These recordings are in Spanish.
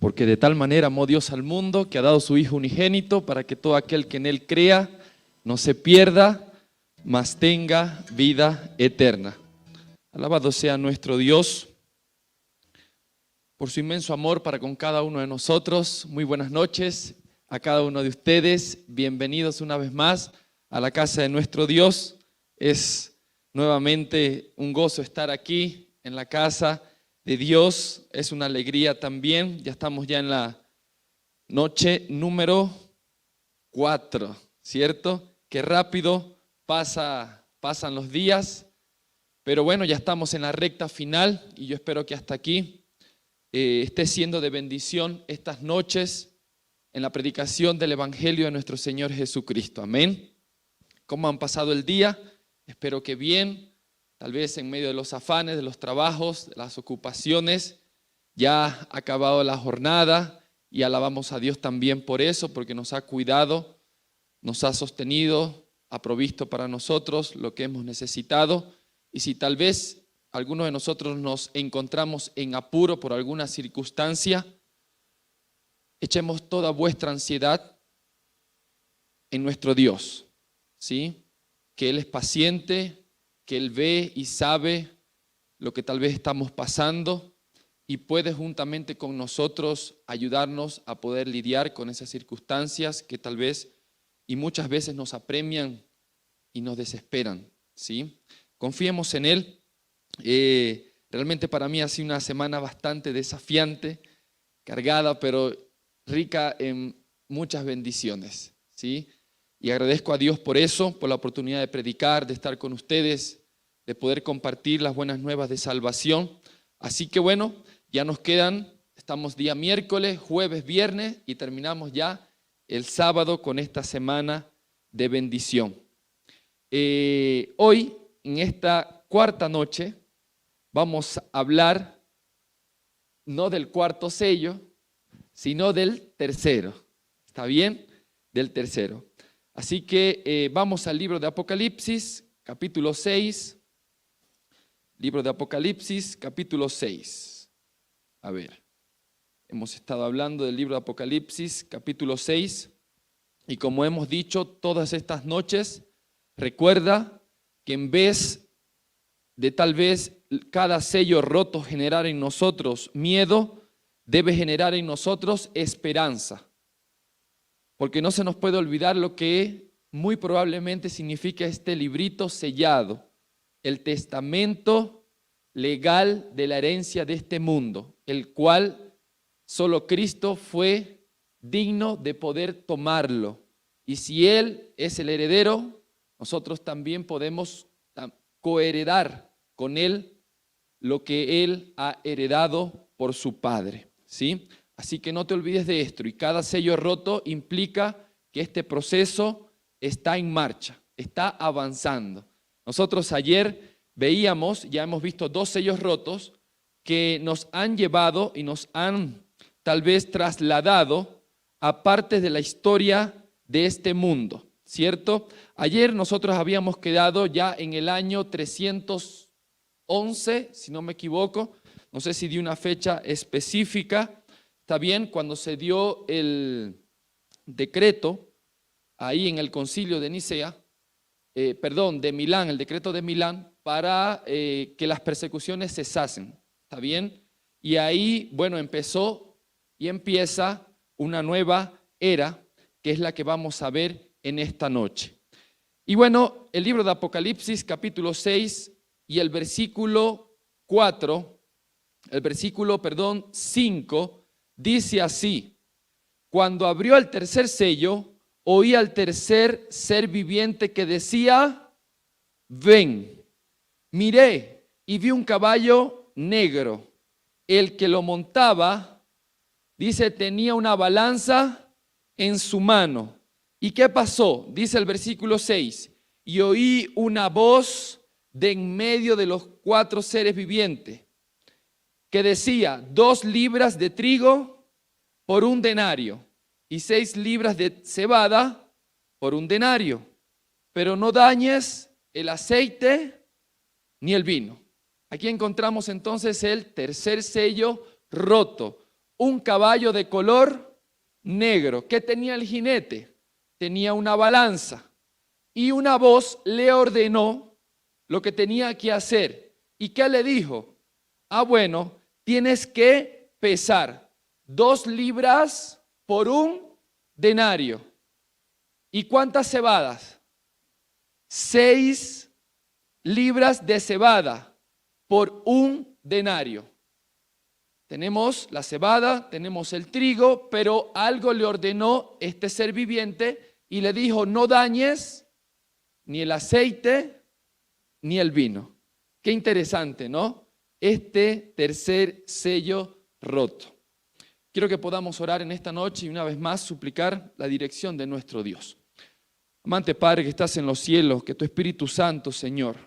Porque de tal manera amó Dios al mundo que ha dado su Hijo unigénito para que todo aquel que en Él crea no se pierda, mas tenga vida eterna. Alabado sea nuestro Dios por su inmenso amor para con cada uno de nosotros. Muy buenas noches a cada uno de ustedes. Bienvenidos una vez más a la casa de nuestro Dios. Es nuevamente un gozo estar aquí en la casa de Dios. Es una alegría también. Ya estamos ya en la noche número 4, ¿cierto? Qué rápido pasan los días. Pero bueno, ya estamos en la recta final y yo espero que hasta aquí esté siendo de bendición estas noches en la predicación del Evangelio de nuestro Señor Jesucristo. Amén. ¿Cómo han pasado el día? Espero que bien, tal vez en medio de los afanes, de los trabajos, de las ocupaciones. Ya ha acabado la jornada y alabamos a Dios también por eso, porque nos ha cuidado, nos ha sostenido, ha provisto para nosotros lo que hemos necesitado. Y si tal vez algunos de nosotros nos encontramos en apuro por alguna circunstancia, echemos toda vuestra ansiedad en nuestro Dios, ¿sí? Que Él es paciente, que Él ve y sabe lo que tal vez estamos pasando y puede juntamente con nosotros ayudarnos a poder lidiar con esas circunstancias que tal vez y muchas veces nos apremian y nos desesperan, ¿sí? Confiemos en Él. Realmente para mí ha sido una semana bastante desafiante, cargada, pero rica en muchas bendiciones, ¿sí? Y agradezco a Dios por eso, por la oportunidad de predicar, de estar con ustedes, de poder compartir las buenas nuevas de salvación. Así que bueno, ya nos quedan, estamos día miércoles, jueves, viernes y terminamos ya el sábado con esta semana de bendición. Hoy, en esta cuarta noche, vamos a hablar no del cuarto sello, sino del tercero. ¿Está bien? Del tercero. Así que vamos al libro de Apocalipsis, capítulo 6. Libro de Apocalipsis, capítulo 6. A ver, hemos estado hablando del libro de Apocalipsis, capítulo 6. Y como hemos dicho todas estas noches, recuerda que en vez de tal vez cada sello roto generar en nosotros miedo, debe generar en nosotros esperanza. Porque no se nos puede olvidar lo que muy probablemente significa este librito sellado, el testamento legal de la herencia de este mundo, el cual solo Cristo fue digno de poder tomarlo. Y si Él es el heredero, nosotros también podemos coheredar con Él lo que Él ha heredado por su Padre, ¿sí? Así que no te olvides de esto, y cada sello roto implica que este proceso está en marcha, está avanzando. Nosotros ayer veíamos, ya hemos visto 2 sellos rotos que nos han llevado y nos han tal vez trasladado a partes de la historia de este mundo, ¿cierto? Ayer nosotros habíamos quedado ya en el año 311, si no me equivoco, no sé si di una fecha específica. Está bien, cuando se dio el decreto ahí en el concilio de Nicea, de Milán, el decreto de Milán, para que las persecuciones cesasen, ¿está bien? Y ahí, bueno, empezó y empieza una nueva era, que es la que vamos a ver en esta noche. Y bueno, el libro de Apocalipsis, capítulo 6 y el versículo 5, dice así: cuando abrió el tercer sello, oí al tercer ser viviente que decía: ven. Miré y vi un caballo negro. El que lo montaba, dice, tenía una balanza en su mano. ¿Y qué pasó? Dice el versículo 6, y oí una voz de en medio de los 4 seres vivientes que decía: 2 libras de trigo por 1 denario y 6 libras de cebada por 1 denario, pero no dañes el aceite ni el vino. Aquí encontramos entonces el tercer sello roto, un caballo de color negro. ¿Qué tenía el jinete? Tenía una balanza y una voz le ordenó lo que tenía que hacer. ¿Y qué le dijo? Bueno, tienes que pesar 2 libras por un denario. ¿Y cuántas cebadas? 6 libras de cebada por un denario. Tenemos la cebada, tenemos el trigo, pero algo le ordenó este ser viviente y le dijo: no dañes ni el aceite ni el vino. Qué interesante, ¿no? Este tercer sello roto. Quiero que podamos orar en esta noche y una vez más suplicar la dirección de nuestro Dios. Amante Padre que estás en los cielos, que tu Espíritu Santo, Señor,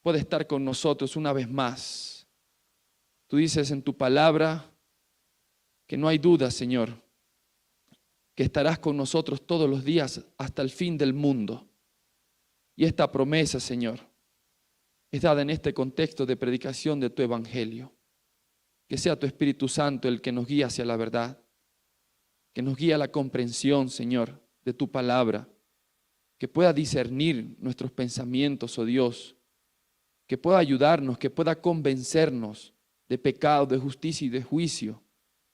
pueda estar con nosotros una vez más. Tú dices en tu palabra que no hay duda, Señor, que estarás con nosotros todos los días hasta el fin del mundo. Y esta promesa, Señor, es dada en este contexto de predicación de tu evangelio. Que sea tu Espíritu Santo el que nos guíe hacia la verdad, que nos guíe a la comprensión, Señor, de tu palabra, que pueda discernir nuestros pensamientos, oh Dios, que pueda ayudarnos, que pueda convencernos de pecado, de justicia y de juicio,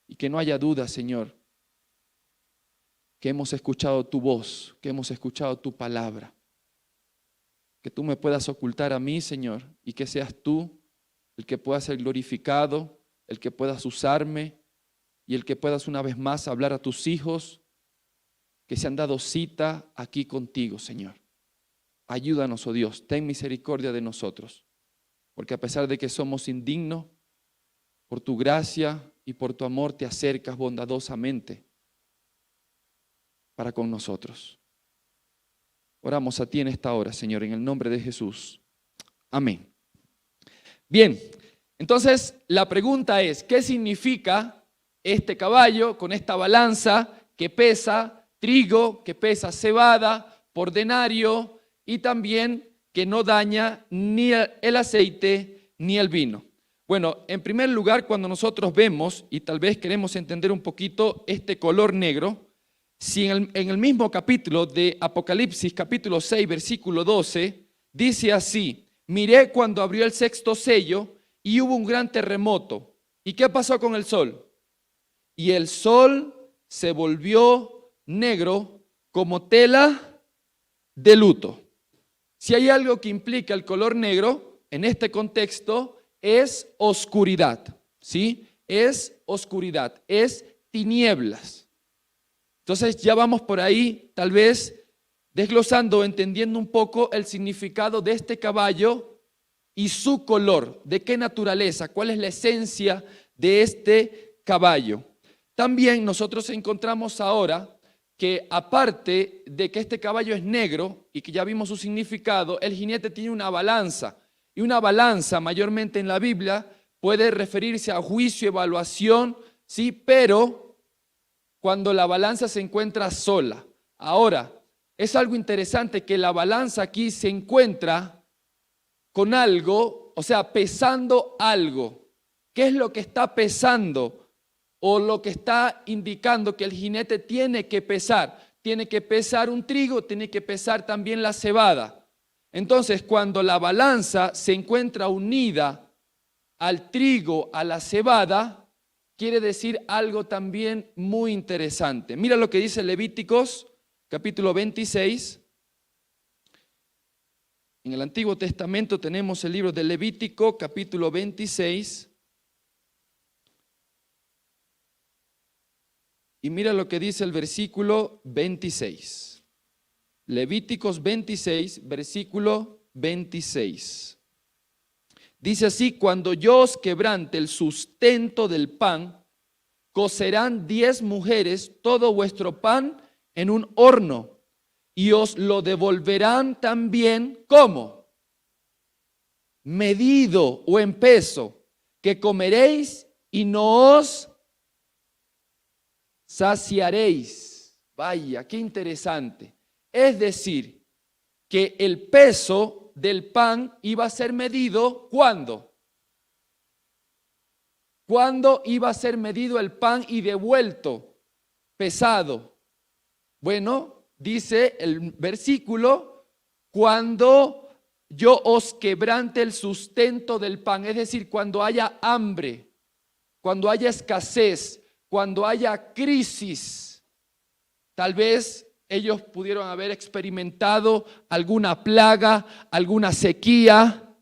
y que no haya duda, Señor, que hemos escuchado tu voz, que hemos escuchado tu palabra. Que tú me puedas ocultar a mí, Señor, y que seas tú el que pueda ser glorificado, el que puedas usarme y el que puedas una vez más hablar a tus hijos que se han dado cita aquí contigo, Señor. Ayúdanos, oh Dios, ten misericordia de nosotros, porque a pesar de que somos indignos, por tu gracia y por tu amor te acercas bondadosamente para con nosotros. Oramos a ti en esta hora, Señor, en el nombre de Jesús. Amén. Bien, entonces la pregunta es, ¿qué significa este caballo con esta balanza que pesa trigo, que pesa cebada por denario y también que no daña ni el aceite ni el vino? Bueno, en primer lugar, cuando nosotros vemos y tal vez queremos entender un poquito este color negro, si en el mismo capítulo de Apocalipsis, capítulo 6, versículo 12, dice así: miré cuando abrió el 6º sello y hubo un gran terremoto. ¿Y qué pasó con el sol? Y el sol se volvió negro como tela de luto. Si hay algo que implica el color negro en este contexto, es oscuridad, ¿sí? Es oscuridad, es tinieblas. Entonces ya vamos por ahí, tal vez desglosando, entendiendo un poco el significado de este caballo y su color, de qué naturaleza, cuál es la esencia de este caballo. También nosotros encontramos ahora que aparte de que este caballo es negro y que ya vimos su significado, el jinete tiene una balanza. Y una balanza mayormente en la Biblia puede referirse a juicio, evaluación, sí, pero cuando la balanza se encuentra sola. Ahora, es algo interesante que la balanza aquí se encuentra con algo, o sea, pesando algo. ¿Qué es lo que está pesando? O lo que está indicando que el jinete tiene que pesar. Tiene que pesar un trigo, tiene que pesar también la cebada. Entonces, cuando la balanza se encuentra unida al trigo, a la cebada, quiere decir algo también muy interesante. Mira lo que dice Levíticos, capítulo 26. En el Antiguo Testamento tenemos el libro de Levítico, capítulo 26. Y mira lo que dice el versículo 26. Levíticos 26, versículo 26. Dice así: cuando yo os quebrante el sustento del pan, cocerán 10 mujeres todo vuestro pan en un horno, y os lo devolverán también, ¿cómo? Medido o en peso, que comeréis y no os saciaréis. Vaya, qué interesante. Es decir, que el peso del pan iba a ser medido, ¿cuándo? ¿Cuándo iba a ser medido el pan y devuelto? Pesado. Bueno, dice el versículo, cuando yo os quebrante el sustento del pan, es decir, cuando haya hambre, cuando haya escasez, cuando haya crisis. Tal vez ellos pudieron haber experimentado alguna plaga, alguna sequía,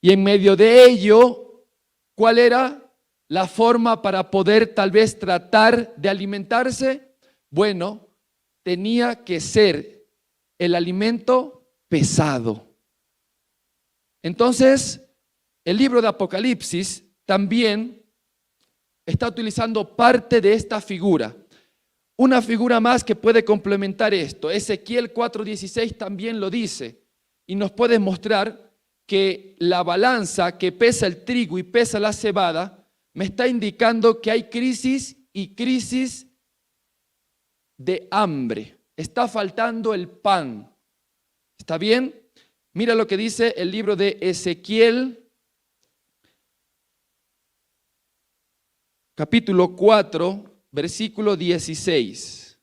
y en medio de ello, ¿cuál era la forma para poder tal vez tratar de alimentarse? Bueno, tenía que ser el alimento pesado. Entonces, el libro de Apocalipsis también está utilizando parte de esta figura. Una figura más que puede complementar esto. Ezequiel 4:16 también lo dice y nos puede mostrar que la balanza que pesa el trigo y pesa la cebada me está indicando que hay crisis y crisis de hambre. Está faltando el pan. ¿Está bien? Mira lo que dice el libro de Ezequiel, capítulo 4, versículo 16.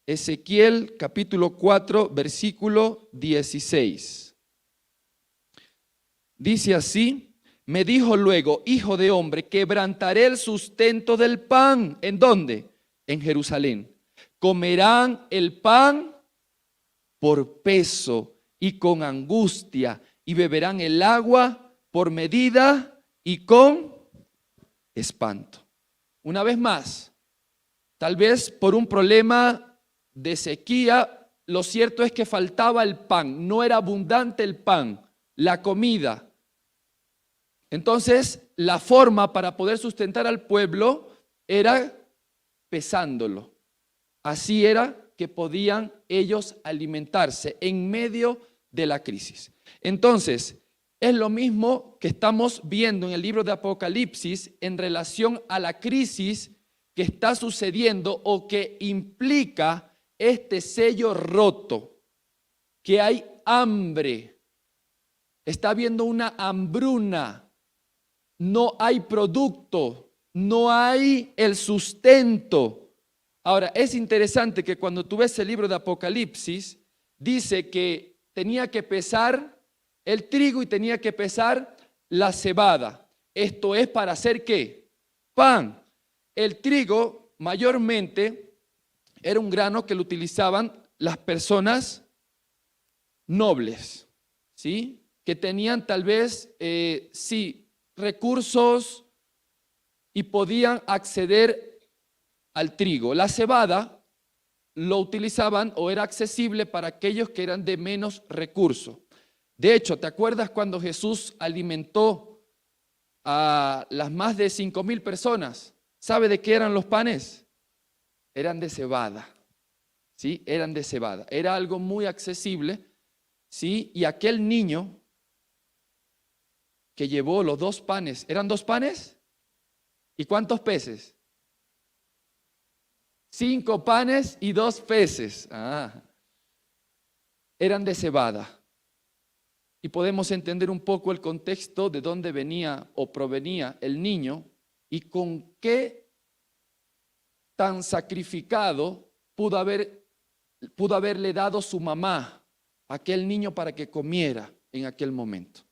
Ezequiel, capítulo 4, versículo 16. Dice así: me dijo luego, hijo de hombre, quebrantaré el sustento del pan. ¿En dónde? En Jerusalén. Comerán el pan por peso y con angustia, y beberán el agua por medida y con espanto. Una vez más, tal vez por un problema de sequía, lo cierto es que faltaba el pan, no era abundante el pan, la comida. Entonces, la forma para poder sustentar al pueblo era pesándolo. Así era que podían ellos alimentarse en medio de la crisis. Entonces, es lo mismo que estamos viendo en el libro de Apocalipsis en relación a la crisis que está sucediendo o que implica este sello roto, que hay hambre, está habiendo una hambruna, no hay producto, no hay el sustento. Ahora, es interesante que cuando tú ves el libro de Apocalipsis, dice que tenía que pesar el trigo y tenía que pesar la cebada. Esto es para hacer ¿qué? Pan. El trigo mayormente era un grano que lo utilizaban las personas nobles, ¿sí? Que tenían tal vez, recursos y podían acceder al trigo. La cebada lo utilizaban o era accesible para aquellos que eran de menos recursos. De hecho, ¿te acuerdas cuando Jesús alimentó a las más de 5,000 personas? ¿Sabe de qué eran los panes? Eran de cebada, ¿sí? Eran de cebada. Era algo muy accesible, ¿sí? Y aquel niño que llevó los 2 panes, ¿eran 2 panes? ¿Y cuántos peces? 5 panes y 2 peces. Eran de cebada. Y podemos entender un poco el contexto de dónde venía o provenía el niño y con qué tan sacrificado pudo haberle dado su mamá a aquel niño para que comiera en aquel momento.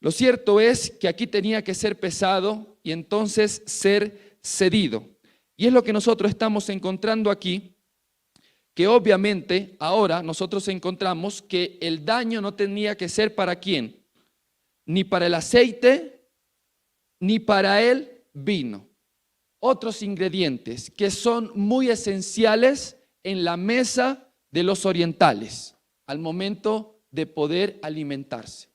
Lo cierto es que aquí tenía que ser pesado y entonces ser cedido. Y es lo que nosotros estamos encontrando aquí, que obviamente ahora nosotros encontramos que el daño no tenía que ser para quién, ni para el aceite, ni para el vino. Otros ingredientes que son muy esenciales en la mesa de los orientales al momento de poder alimentarse.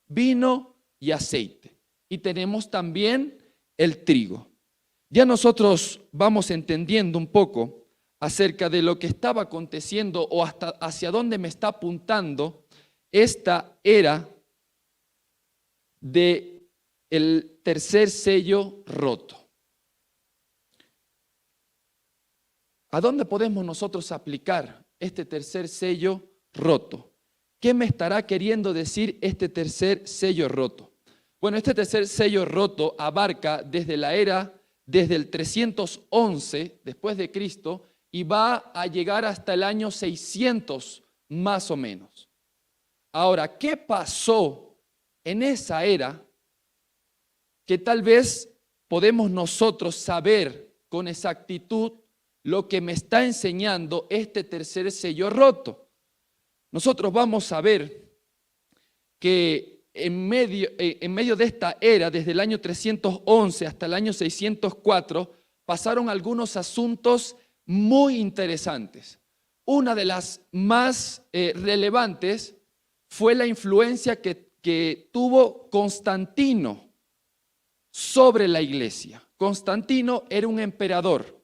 Vino y aceite. Y tenemos también el trigo. Ya nosotros vamos entendiendo un poco acerca de lo que estaba aconteciendo o hasta hacia dónde me está apuntando esta era del tercer sello roto. ¿A dónde podemos nosotros aplicar este tercer sello roto? ¿Qué me estará queriendo decir este tercer sello roto? Bueno, este tercer sello roto abarca desde el 311 después de Cristo y va a llegar hasta el año 600 más o menos. Ahora, ¿qué pasó en esa era que tal vez podemos nosotros saber con exactitud lo que me está enseñando este tercer sello roto? Nosotros vamos a ver que en medio de esta era, desde el año 311 hasta el año 604, pasaron algunos asuntos muy interesantes. Una de las más relevantes fue la influencia que tuvo Constantino sobre la iglesia. Constantino era un emperador.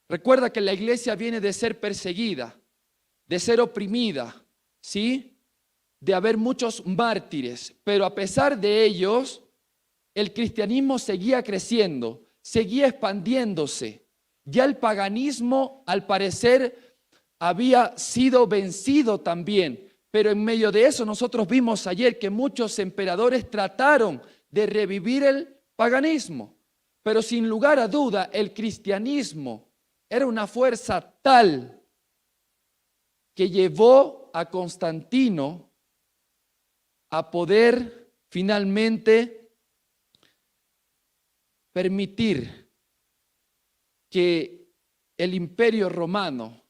Recuerda que la iglesia viene de ser perseguida, de ser oprimida, ¿sí? De haber muchos mártires, pero a pesar de ellos, el cristianismo seguía creciendo, seguía expandiéndose. Ya el paganismo, al parecer, había sido vencido también, pero en medio de eso nosotros vimos ayer que muchos emperadores trataron de revivir el paganismo, pero sin lugar a duda el cristianismo era una fuerza tal que llevó a Constantino a poder finalmente permitir que el Imperio Romano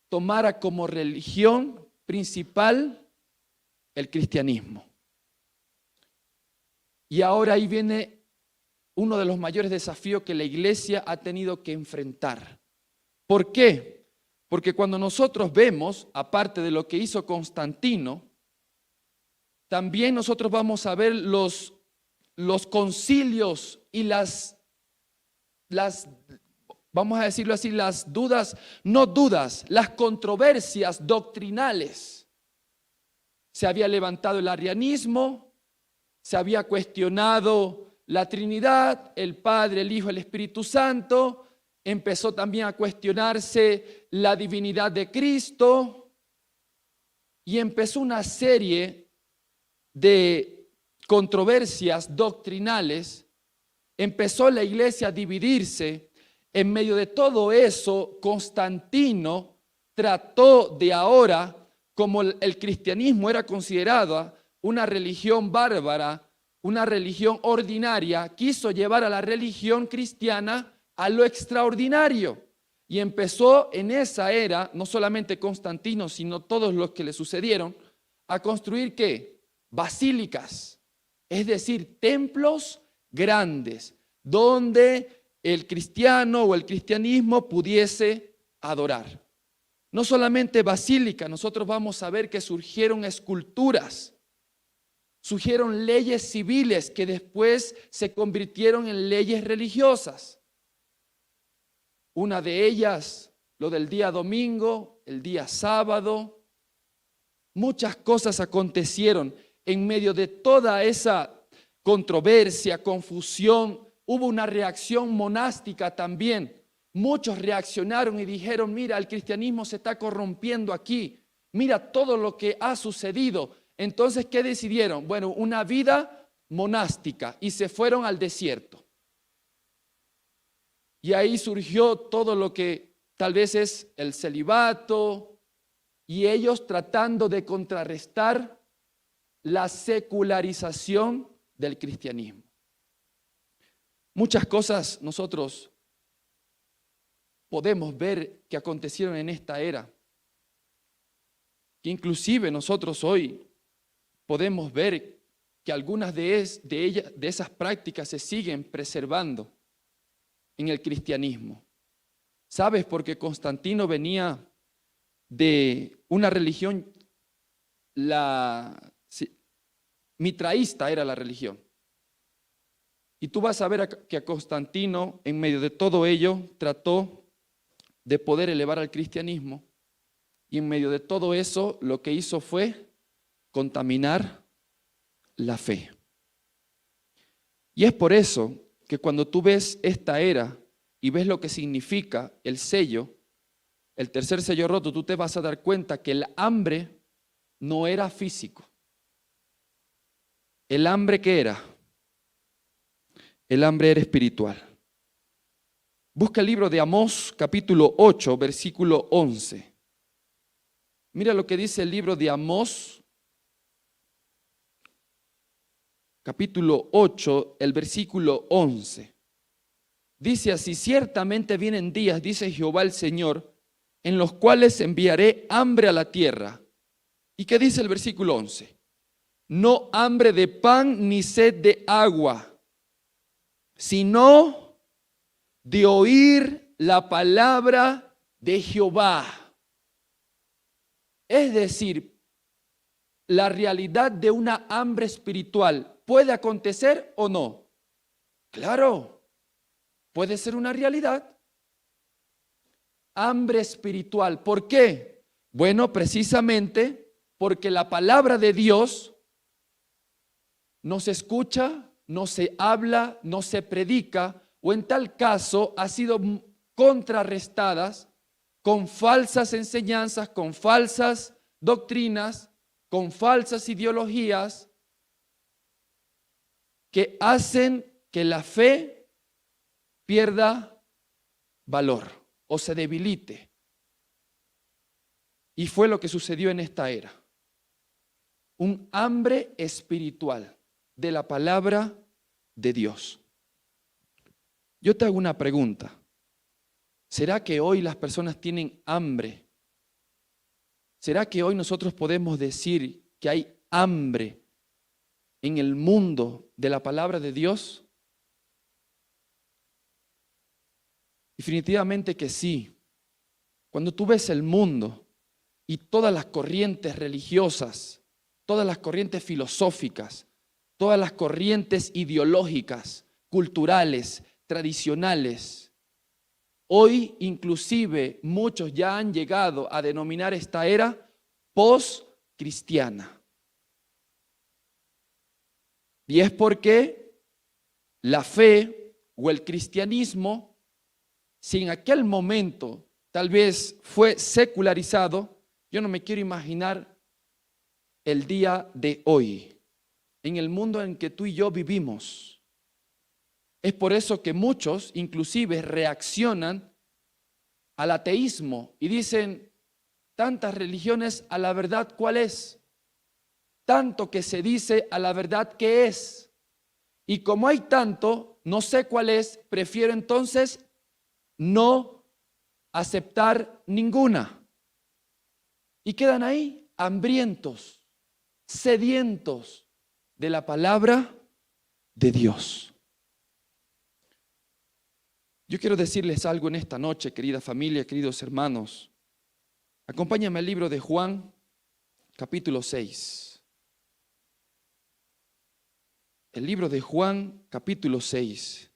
tomara como religión principal el cristianismo. Y ahora ahí viene uno de los mayores desafíos que la iglesia ha tenido que enfrentar. ¿Por qué? Porque cuando nosotros vemos, aparte de lo que hizo Constantino, también nosotros vamos a ver los concilios y vamos a decirlo así, las dudas, no dudas, las controversias doctrinales. Se había levantado el arrianismo, se había cuestionado la Trinidad, el Padre, el Hijo, el Espíritu Santo, empezó también a cuestionarse la divinidad de Cristo y empezó una serie de controversias doctrinales. Empezó la iglesia a dividirse. En medio de todo eso, Constantino trató de ahora, como el cristianismo era considerada una religión bárbara, una religión ordinaria, quiso llevar a la religión cristiana a lo extraordinario. Y empezó en esa era, no solamente Constantino, sino todos los que le sucedieron, a construir ¿qué? Basílicas, es decir, templos grandes, donde el cristiano o el cristianismo pudiese adorar. No solamente basílica, nosotros vamos a ver que surgieron esculturas, surgieron leyes civiles que después se convirtieron en leyes religiosas. Una de ellas, lo del día domingo, el día sábado. Muchas cosas acontecieron en medio de toda esa controversia, confusión. Hubo una reacción monástica también. Muchos reaccionaron y dijeron, mira, el cristianismo se está corrompiendo aquí. Mira todo lo que ha sucedido. Entonces, ¿qué decidieron? Bueno, una vida monástica y se fueron al desierto. Y ahí surgió todo lo que tal vez es el celibato y ellos tratando de contrarrestar la secularización del cristianismo. Muchas cosas nosotros podemos ver que acontecieron en esta era, que inclusive nosotros hoy podemos ver que algunas de esas prácticas se siguen preservando en el cristianismo. ¿Sabes? Porque Constantino venía de una religión, mitraísta era la religión. Y tú vas a ver que a Constantino, en medio de todo ello, trató de poder elevar al cristianismo. Y en medio de todo eso, lo que hizo fue contaminar la fe. Y es por eso que cuando tú ves esta era y ves lo que significa el sello, el tercer sello roto, tú te vas a dar cuenta que el hambre no era físico. ¿El hambre qué era? el hambre era espiritual. Busca el libro de Amós, capítulo 8, versículo 11. Mira lo que dice el libro de Amós, capítulo 8, el versículo 11. Dice así: ciertamente vienen días, dice Jehová el Señor, en los cuales enviaré hambre a la tierra. ¿Y qué dice el versículo 11? No hambre de pan ni sed de agua, sino de oír la palabra de Jehová. Es decir, la realidad de una hambre espiritual puede acontecer o no. Claro, puede ser una realidad. Hambre espiritual. ¿Por qué? Bueno, precisamente porque la palabra de Dios no se escucha, no se habla, no se predica, o en tal caso ha sido contrarrestadas con falsas enseñanzas, con falsas doctrinas, con falsas ideologías que hacen que la fe pierda valor o se debilite. Y fue lo que sucedió en esta era. Un hambre espiritual de la palabra de Dios. Yo te hago una pregunta. ¿Será que hoy las personas tienen hambre? ¿Será que hoy nosotros podemos decir que hay hambre en el mundo de la palabra de Dios? Definitivamente que sí. Cuando tú ves el mundo y todas las corrientes religiosas, todas las corrientes filosóficas, todas las corrientes ideológicas, culturales, tradicionales, hoy inclusive muchos ya han llegado a denominar esta era post-cristiana. Y es porque la fe o el cristianismo, si en aquel momento tal vez fue secularizado, yo no me quiero imaginar el día de hoy, en el mundo en que tú y yo vivimos. Es por eso que muchos inclusive reaccionan al ateísmo y dicen: tantas religiones, a la verdad, ¿cuál es? Tanto que se dice, a la verdad, ¿qué es? Y como hay tanto, no sé cuál es, prefiero entonces no aceptar ninguna. Y quedan ahí hambrientos, sedientos de la palabra de Dios. Yo quiero decirles algo en esta noche, querida familia, queridos hermanos. Acompáñame al libro de Juan, capítulo 6. El libro de Juan, capítulo 6.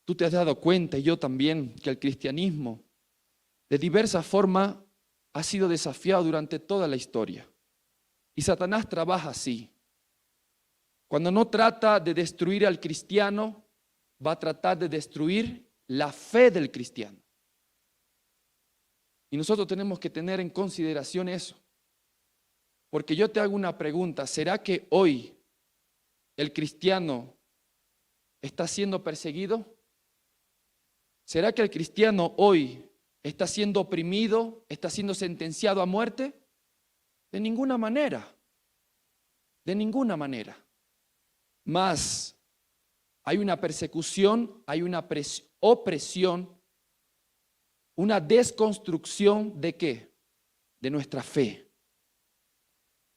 Tú te has dado cuenta, y yo también, que el cristianismo de diversa forma ha sido desafiado durante toda la historia. Y Satanás trabaja así. Cuando no trata de destruir al cristiano, va a tratar de destruir la fe del cristiano. Y nosotros tenemos que tener en consideración eso. Porque yo te hago una pregunta: ¿será que hoy el cristiano está siendo perseguido? ¿Será que el cristiano hoy está siendo oprimido, está siendo sentenciado a muerte? De ninguna manera. De ninguna manera. Mas hay una persecución, hay una opresión, una desconstrucción ¿de qué? De nuestra fe.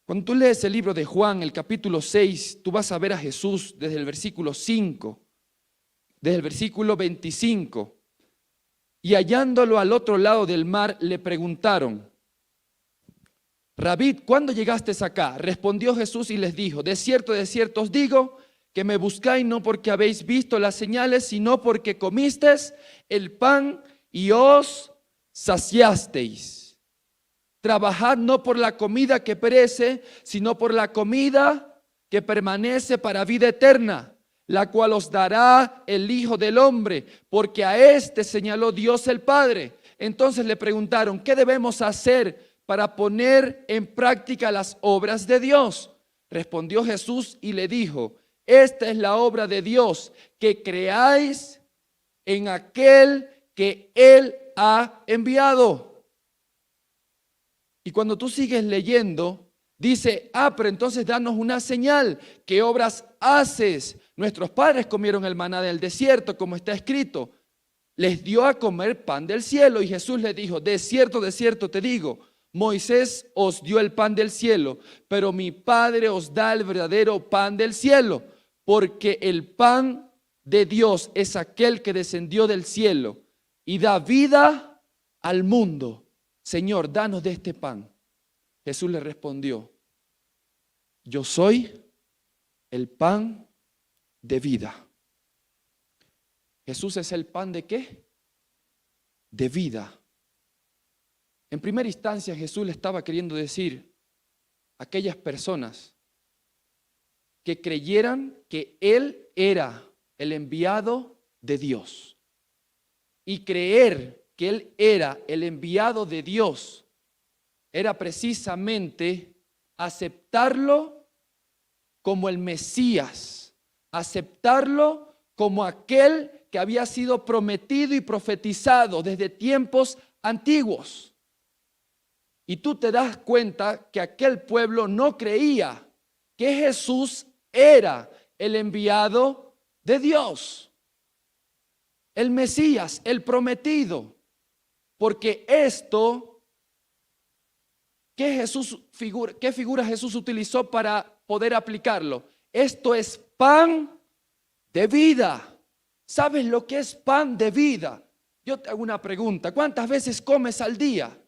Cuando tú lees el libro de Juan, el capítulo 6, tú vas a ver a Jesús desde el versículo 5, desde el versículo 25. Y hallándolo al otro lado del mar, le preguntaron: Rabí, ¿cuándo llegaste acá? Respondió Jesús y les dijo: de cierto os digo, que me buscáis no porque habéis visto las señales, sino porque comisteis el pan y os saciasteis. Trabajad no por la comida que perece, sino por la comida que permanece para vida eterna, la cual os dará el Hijo del Hombre, porque a éste señaló Dios el Padre. Entonces le preguntaron: ¿qué debemos hacer para poner en práctica las obras de Dios? Respondió Jesús y le dijo: Esta es la obra de Dios, que creáis en aquel que Él ha enviado. Y cuando tú sigues leyendo, dice, pero entonces danos una señal. ¿Qué obras haces? Nuestros padres comieron el maná del desierto, como está escrito. Les dio a comer pan del cielo. Y Jesús les dijo, de cierto te digo, Moisés os dio el pan del cielo, pero mi Padre os da el verdadero pan del cielo, porque el pan de Dios es aquel que descendió del cielo y da vida al mundo. Señor, danos de este pan. Jesús le respondió, yo soy el pan de vida. Jesús es el pan ¿de qué? De vida. En primera instancia Jesús le estaba queriendo decir a aquellas personas que creyeran que Él era el enviado de Dios. Y creer que Él era el enviado de Dios era precisamente aceptarlo como el Mesías, aceptarlo como aquel que había sido prometido y profetizado desde tiempos antiguos. Y tú te das cuenta que aquel pueblo no creía que Jesús era el enviado de Dios, el Mesías, el prometido. Porque esto, ¿qué figura Jesús utilizó para poder aplicarlo? Esto es pan de vida. ¿Sabes lo que es pan de vida? Yo te hago una pregunta. ¿Cuántas veces comes al día?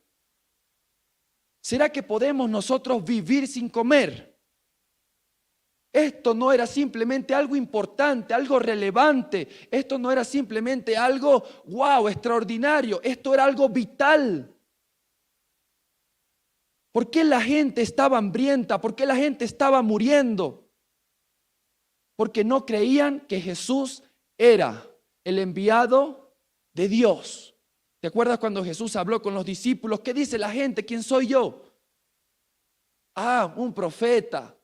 ¿Será que podemos nosotros vivir sin comer? Esto no era simplemente algo importante, algo relevante. Esto no era simplemente algo, wow, extraordinario. Esto era algo vital. ¿Por qué la gente estaba hambrienta? ¿Por qué la gente estaba muriendo? Porque no creían que Jesús era el enviado de Dios. ¿Te acuerdas cuando Jesús habló con los discípulos? ¿Qué dice la gente? ¿Quién soy yo? Un profeta.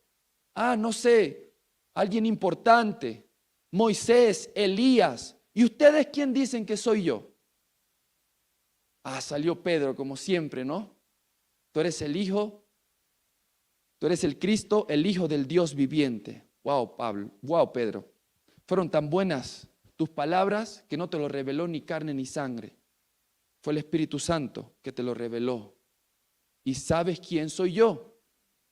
No sé, alguien importante. Moisés, Elías. ¿Y ustedes quién dicen que soy yo? Salió Pedro como siempre, ¿no? Tú eres el Hijo, tú eres el Cristo, el Hijo del Dios viviente. Wow, Pablo, wow, Pedro. Fueron tan buenas tus palabras que no te lo reveló ni carne ni sangre. Fue el Espíritu Santo que te lo reveló. ¿Y sabes quién soy yo?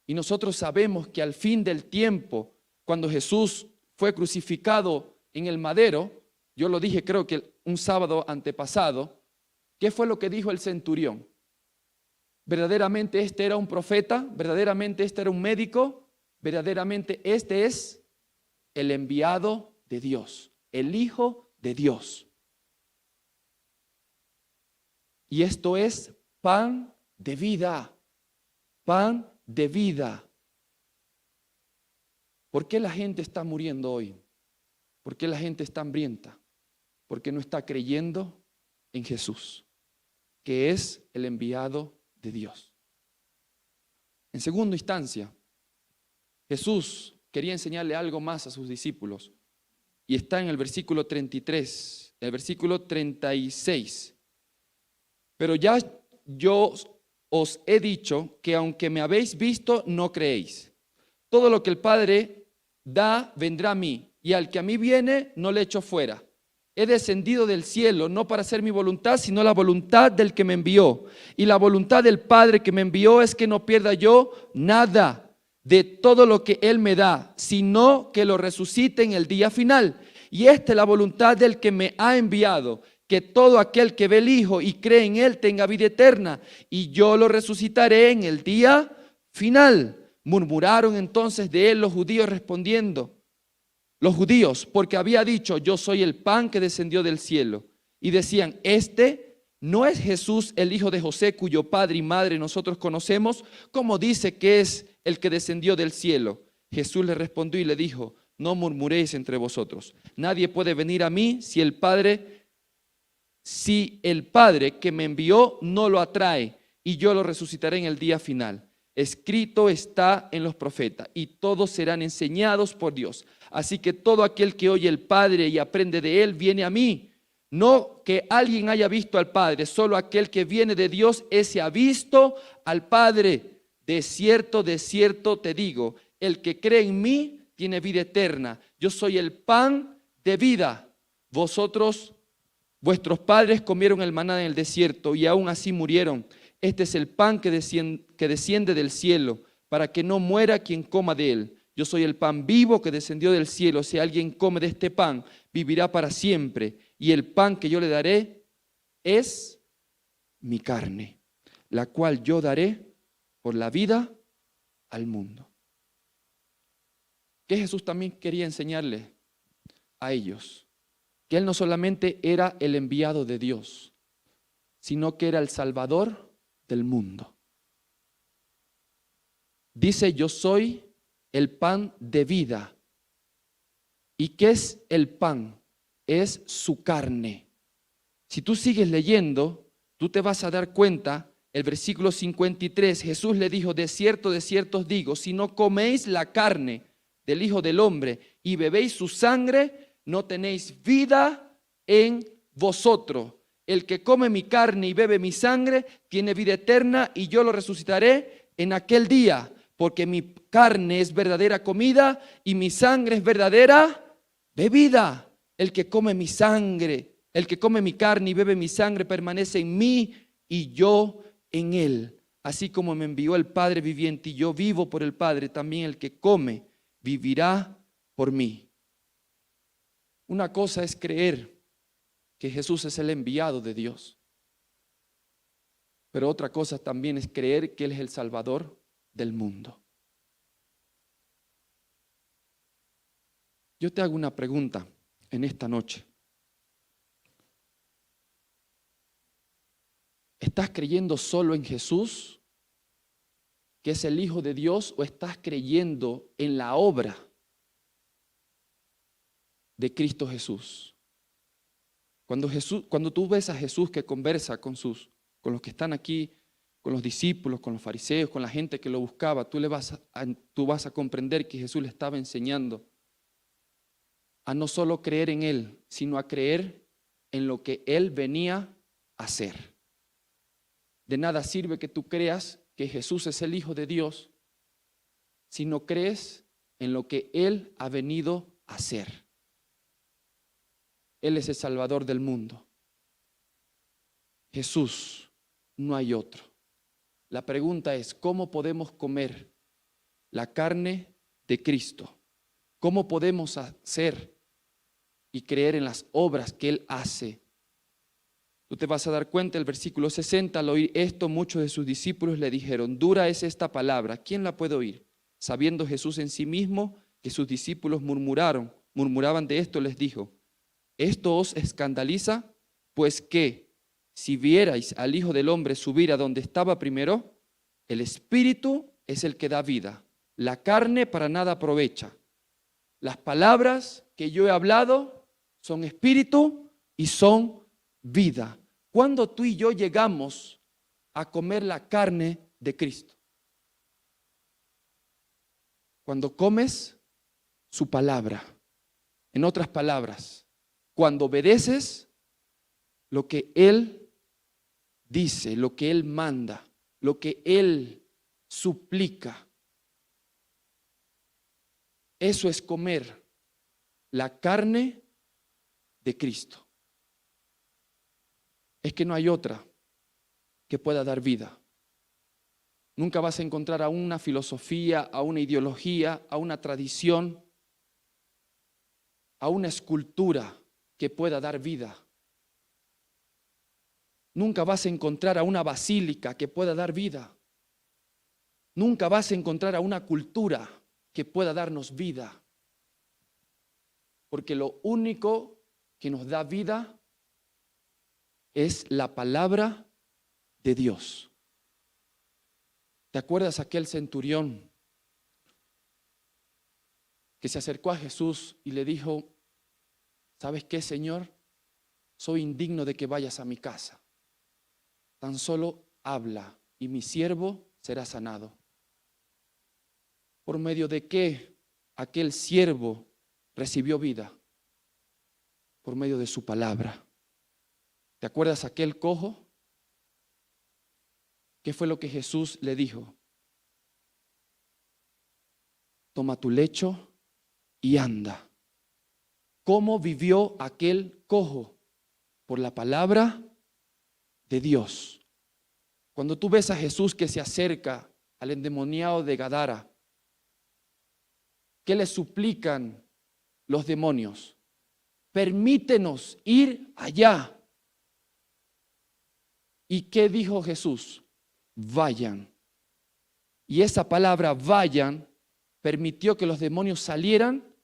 Y nosotros sabemos que al fin del tiempo, cuando Jesús fue crucificado en el madero, yo lo dije creo que un sábado antepasado, ¿qué fue lo que dijo el centurión? ¿Verdaderamente este era un profeta? ¿Verdaderamente este era un médico? ¿Verdaderamente este es el enviado de Dios, el Hijo de Dios? Y esto es pan de vida, pan de vida. ¿Por qué la gente está muriendo hoy? ¿Por qué la gente está hambrienta? Porque no está creyendo en Jesús, que es el enviado de Dios. En segunda instancia, Jesús quería enseñarle algo más a sus discípulos y está en el versículo 33, el versículo 36. Pero ya yo os he dicho que aunque me habéis visto, no creéis. Todo lo que el Padre da, vendrá a mí, y al que a mí viene, no le echo fuera. He descendido del cielo, no para hacer mi voluntad, sino la voluntad del que me envió. Y la voluntad del Padre que me envió es que no pierda yo nada de todo lo que Él me da, sino que lo resucite en el día final. Y esta es la voluntad del que me ha enviado, que todo aquel que ve el Hijo y cree en Él tenga vida eterna, y yo lo resucitaré en el día final. Murmuraron entonces de Él los judíos respondiendo, los judíos, porque había dicho, yo soy el pan que descendió del cielo. Y decían, ¿este no es Jesús el hijo de José, cuyo padre y madre nosotros conocemos? ¿Cómo dice que es el que descendió del cielo? Jesús le respondió y le dijo, no murmuréis entre vosotros. Nadie puede venir a mí si el Padre que me envió no lo atrae, y yo lo resucitaré en el día final. Escrito está en los profetas, y todos serán enseñados por Dios. Así que todo aquel que oye el Padre y aprende de Él, viene a mí. No que alguien haya visto al Padre, solo aquel que viene de Dios, ese ha visto al Padre. De cierto te digo, el que cree en mí tiene vida eterna. Yo soy el pan de vida. Vuestros padres comieron el maná en el desierto y aún así murieron. Este es el pan que desciende del cielo, para que no muera quien coma de él. Yo soy el pan vivo que descendió del cielo. Si alguien come de este pan, vivirá para siempre. Y el pan que yo le daré es mi carne, la cual yo daré por la vida al mundo. ¿Qué Jesús también quería enseñarle a ellos? Que Él no solamente era el enviado de Dios, sino que era el Salvador del mundo. Dice, yo soy el pan de vida. ¿Y qué es el pan? Es su carne. Si tú sigues leyendo, tú te vas a dar cuenta, el versículo 53, Jesús le dijo, de cierto os digo, si no coméis la carne del Hijo del Hombre y bebéis su sangre, no tenéis vida en vosotros. El que come mi carne y bebe mi sangre tiene vida eterna y yo lo resucitaré en aquel día, porque mi carne es verdadera comida y mi sangre es verdadera bebida. El que come mi sangre, el que come mi carne y bebe mi sangre permanece en mí y yo en él. Así como me envió el Padre viviente y yo vivo por el Padre, también el que come vivirá por mí. Una cosa es creer que Jesús es el enviado de Dios, pero otra cosa también es creer que Él es el Salvador del mundo. Yo te hago una pregunta en esta noche. ¿Estás creyendo solo en Jesús, que es el Hijo de Dios, o estás creyendo en la obra de Cristo Jesús? Cuando tú ves a Jesús que conversa con los que están aquí, con los discípulos, con los fariseos, con la gente que lo buscaba, tú vas a comprender que Jesús le estaba enseñando a no solo creer en Él, sino a creer en lo que Él venía a hacer. De nada sirve que tú creas que Jesús es el Hijo de Dios si no crees en lo que Él ha venido a hacer. Él es el Salvador del mundo. Jesús, no hay otro. La pregunta es, ¿cómo podemos comer la carne de Cristo? ¿Cómo podemos hacer y creer en las obras que Él hace? Tú te vas a dar cuenta, el versículo 60, al oír esto, muchos de sus discípulos le dijeron, dura es esta palabra, ¿quién la puede oír? Sabiendo Jesús en sí mismo que sus discípulos murmuraban de esto, les dijo, ¿esto os escandaliza? Pues que si vierais al Hijo del Hombre subir a donde estaba primero, el Espíritu es el que da vida, la carne para nada aprovecha. Las palabras que yo he hablado son espíritu y son vida. ¿Cuándo tú y yo llegamos a comer la carne de Cristo? Cuando comes su palabra. En otras palabras, cuando obedeces lo que Él dice, lo que Él manda, lo que Él suplica. Eso es comer la carne de Cristo. Es que no hay otra que pueda dar vida. Nunca vas a encontrar a una filosofía, a una ideología, a una tradición, a una escultura que pueda dar vida. Nunca vas a encontrar a una basílica que pueda dar vida. Nunca vas a encontrar a una cultura que pueda darnos vida. Porque lo único que nos da vida es la palabra de Dios. ¿Te acuerdas aquel centurión que se acercó a Jesús y le dijo, ¿sabes qué, Señor? Soy indigno de que vayas a mi casa. Tan solo habla y mi siervo será sanado. ¿Por medio de qué aquel siervo recibió vida por medio de su palabra. ¿Te acuerdas aquel cojo? ¿Qué fue lo que Jesús le dijo? Toma tu lecho y anda. ¿Cómo vivió aquel cojo? Por la palabra de Dios. Cuando tú ves a Jesús que se acerca al endemoniado de Gadara, ¿qué le suplican los demonios? Permítenos ir allá. ¿Y qué dijo Jesús? Vayan. Y esa palabra vayan permitió que los demonios salieran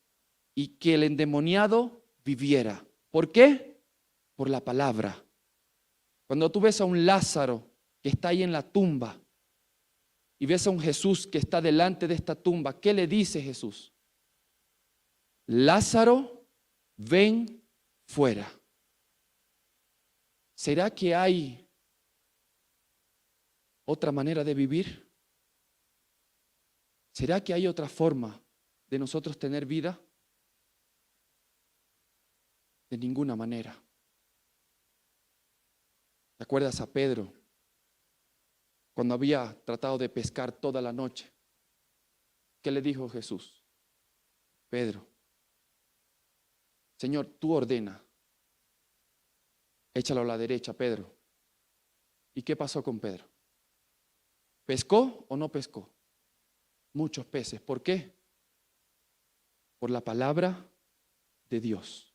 y que el endemoniado viviera. ¿Por qué? Por la palabra. Cuando tú ves a un Lázaro que está ahí en la tumba y ves a un Jesús que está delante de esta tumba, ¿qué le dice Jesús? Lázaro, ven fuera. ¿Será que hay otra manera de vivir? ¿Será que hay otra forma de nosotros tener vida? De ninguna manera. ¿Te acuerdas a Pedro? Cuando había tratado de pescar toda la noche, ¿qué le dijo Jesús? Pedro, Señor, tú ordena, échalo a la derecha, Pedro. ¿Y qué pasó con Pedro? ¿Pescó o no pescó? Muchos peces. ¿Por qué? Por la palabra de Dios.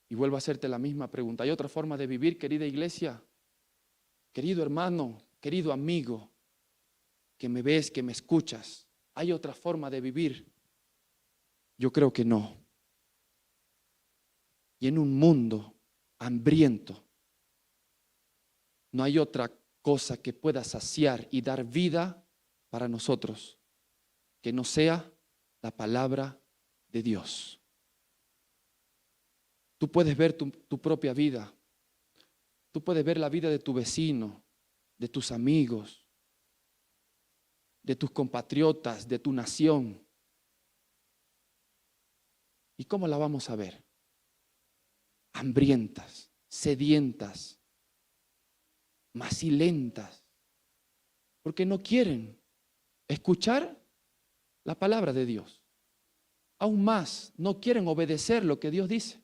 Y vuelvo a hacerte la misma pregunta. ¿Hay otra forma de vivir, querida iglesia? Querido hermano, querido amigo, que me ves, que me escuchas, ¿hay otra forma de vivir? Yo creo que no. Y en un mundo hambriento, no hay otra cosa que pueda saciar y dar vida para nosotros que no sea la palabra de Dios. Tú puedes ver tu propia vida. Tú puedes ver la vida de tu vecino, de tus amigos, de tus compatriotas, de tu nación. ¿Y cómo la vamos a ver? Hambrientas, sedientas, macilentas, porque no quieren escuchar la palabra de Dios. Aún más, no quieren obedecer lo que Dios dice.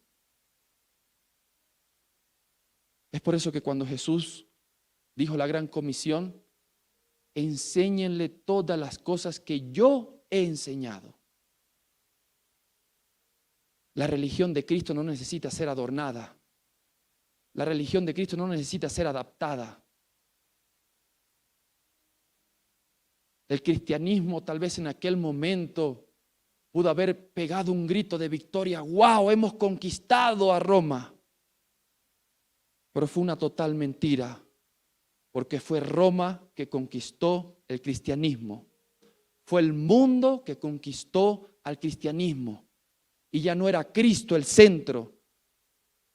Es por eso que cuando Jesús dijo la gran comisión, enséñenle todas las cosas que yo he enseñado. La religión de Cristo no necesita ser adornada. La religión de Cristo no necesita ser adaptada. El cristianismo tal vez en aquel momento pudo haber pegado un grito de victoria. ¡Wow! Hemos conquistado a Roma. Pero fue una total mentira, porque fue Roma que conquistó el cristianismo. Fue el mundo que conquistó al cristianismo. Y ya no era Cristo el centro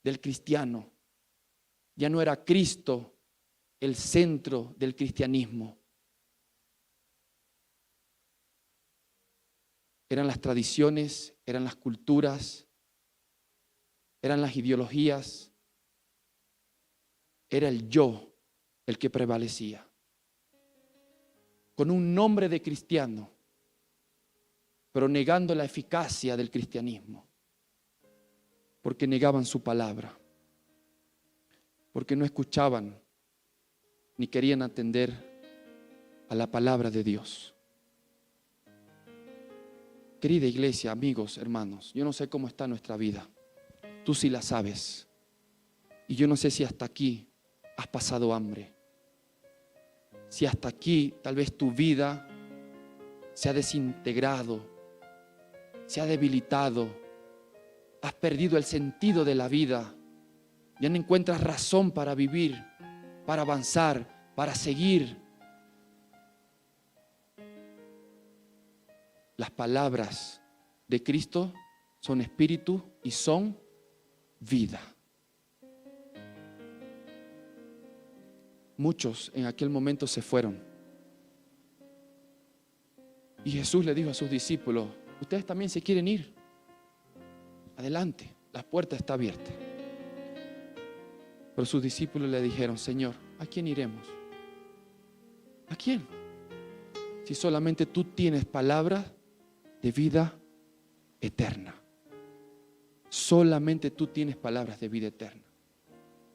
del cristiano. Ya no era Cristo el centro del cristianismo. Eran las tradiciones, eran las culturas, eran las ideologías. Era el yo el que prevalecía. Con un nombre de cristiano, pero negando la eficacia del cristianismo. Porque negaban su palabra. Porque no escuchaban ni querían atender a la palabra de Dios. Querida iglesia, amigos, hermanos, yo no sé cómo está nuestra vida. Tú sí la sabes. Y yo no sé si hasta aquí has pasado hambre. Si hasta aquí tal vez tu vida se ha desintegrado, se ha debilitado, has perdido el sentido de la vida, ya no encuentras razón para vivir, para avanzar, para seguir. Las palabras de Cristo son espíritu y son vida. Muchos en aquel momento se fueron. Y Jesús le dijo a sus discípulos, Ustedes también se quieren ir. Adelante, la puerta está abierta. Pero sus discípulos le dijeron: Señor, ¿a quién iremos? ¿A quién? Si solamente tú tienes palabras de vida eterna. Solamente tú tienes palabras de vida eterna.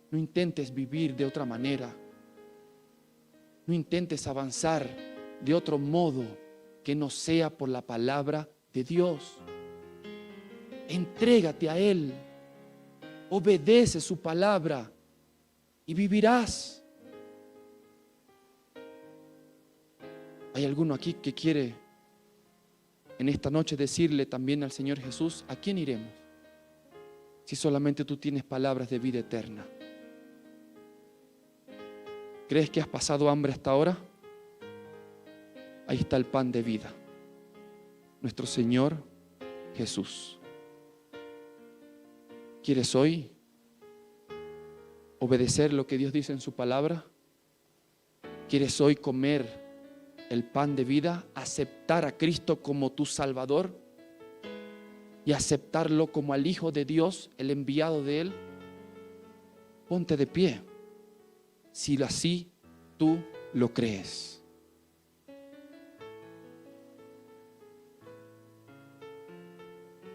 No intentes vivir de otra manera. No intentes avanzar de otro modo que no sea por la palabra de Dios. Entrégate a Él. Obedece su palabra y vivirás. ¿Hay alguno aquí que quiere en esta noche decirle también al Señor Jesús: ¿a quién iremos? Si solamente tú tienes palabras de vida eterna. ¿Crees que has pasado hambre hasta ahora? Ahí está el pan de vida, nuestro Señor Jesús. ¿Quieres hoy obedecer lo que Dios dice en su palabra? ¿Quieres hoy comer el pan de vida? ¿Aceptar a Cristo como tu Salvador? ¿Y aceptarlo como al Hijo de Dios, el enviado de Él? Ponte de pie, si así tú lo crees.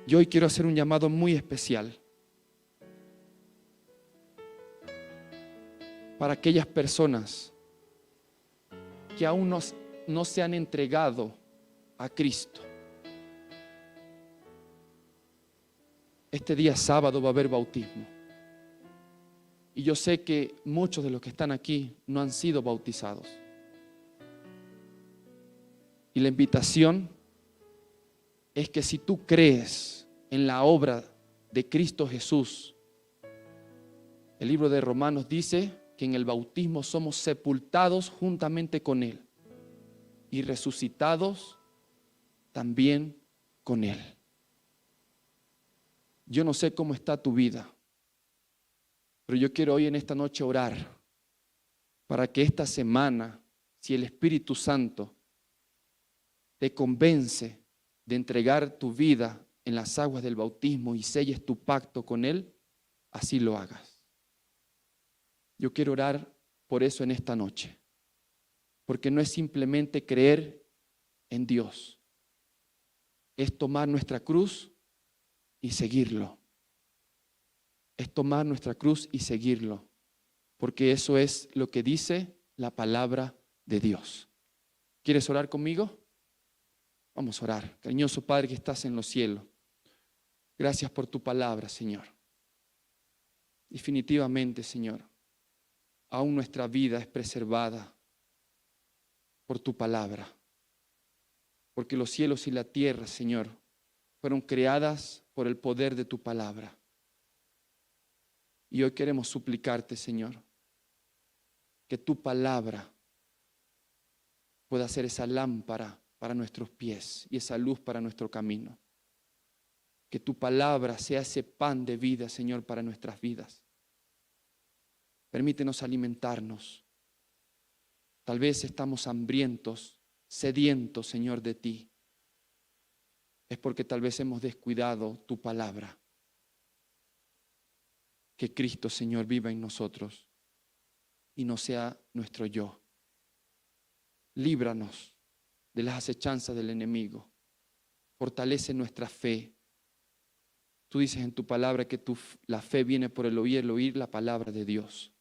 Yo hoy quiero hacer un llamado muy especial para aquellas personas que aún no se han entregado a Cristo. Este día sábado va a haber bautismo. Y yo sé que muchos de los que están aquí no han sido bautizados. Y la invitación es que si tú crees en la obra de Cristo Jesús, el libro de Romanos dice que en el bautismo somos sepultados juntamente con Él y resucitados también con Él. Yo no sé cómo está tu vida, pero yo quiero hoy en esta noche orar para que esta semana, si el Espíritu Santo te convence de entregar tu vida en las aguas del bautismo y selles tu pacto con Él, así lo hagas. Yo quiero orar por eso en esta noche, porque no es simplemente creer en Dios, es tomar nuestra cruz y seguirlo. Es tomar nuestra cruz y seguirlo, porque eso es lo que dice la palabra de Dios. ¿Quieres orar conmigo? Vamos a orar. Cariñoso Padre que estás en los cielos, gracias por tu palabra, Señor. Definitivamente, Señor, aún nuestra vida es preservada por tu palabra, porque los cielos y la tierra, Señor, fueron creadas por el poder de tu palabra. Y hoy queremos suplicarte, Señor, que tu palabra pueda ser esa lámpara para nuestros pies y esa luz para nuestro camino. Que tu palabra sea ese pan de vida, Señor, para nuestras vidas. Permítenos alimentarnos. Tal vez estamos hambrientos, sedientos, Señor, de ti. Es porque tal vez hemos descuidado tu palabra. Que Cristo, Señor, viva en nosotros y no sea nuestro yo. Líbranos de las acechanzas del enemigo. Fortalece nuestra fe. Tú dices en tu palabra que la fe viene por el oír la palabra de Dios.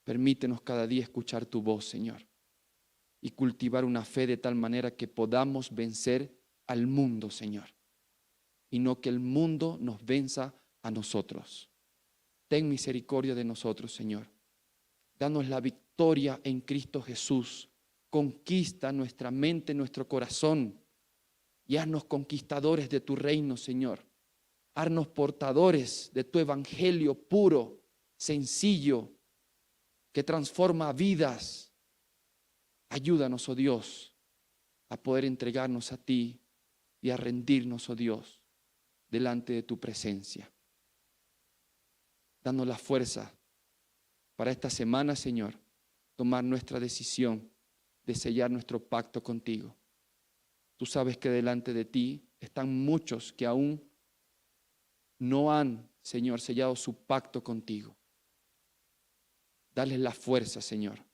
Permítenos cada día escuchar tu voz, Señor, y cultivar una fe de tal manera que podamos vencer al mundo, Señor, y no que el mundo nos venza a nosotros. Ten misericordia de nosotros, Señor. Danos la victoria en Cristo Jesús. Conquista nuestra mente, nuestro corazón, y haznos conquistadores de tu reino, Señor. Haznos portadores de tu evangelio puro, sencillo, que transforma vidas. Ayúdanos, oh Dios, a poder entregarnos a ti y a rendirnos, oh Dios, delante de tu presencia. Danos la fuerza para esta semana, Señor, tomar nuestra decisión de sellar nuestro pacto contigo. Tú sabes que delante de ti están muchos que aún no han, Señor, sellado su pacto contigo. Dales la fuerza, Señor.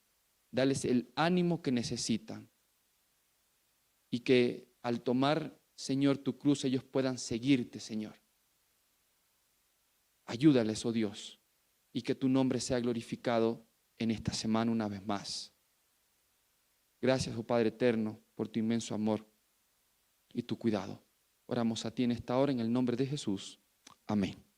Dales el ánimo que necesitan. Y que al tomar, Señor, tu cruz, ellos puedan seguirte, Señor. Ayúdales, oh Dios, y que tu nombre sea glorificado en esta semana una vez más. Gracias, oh Padre eterno, por tu inmenso amor y tu cuidado. Oramos a ti en esta hora en el nombre de Jesús. Amén.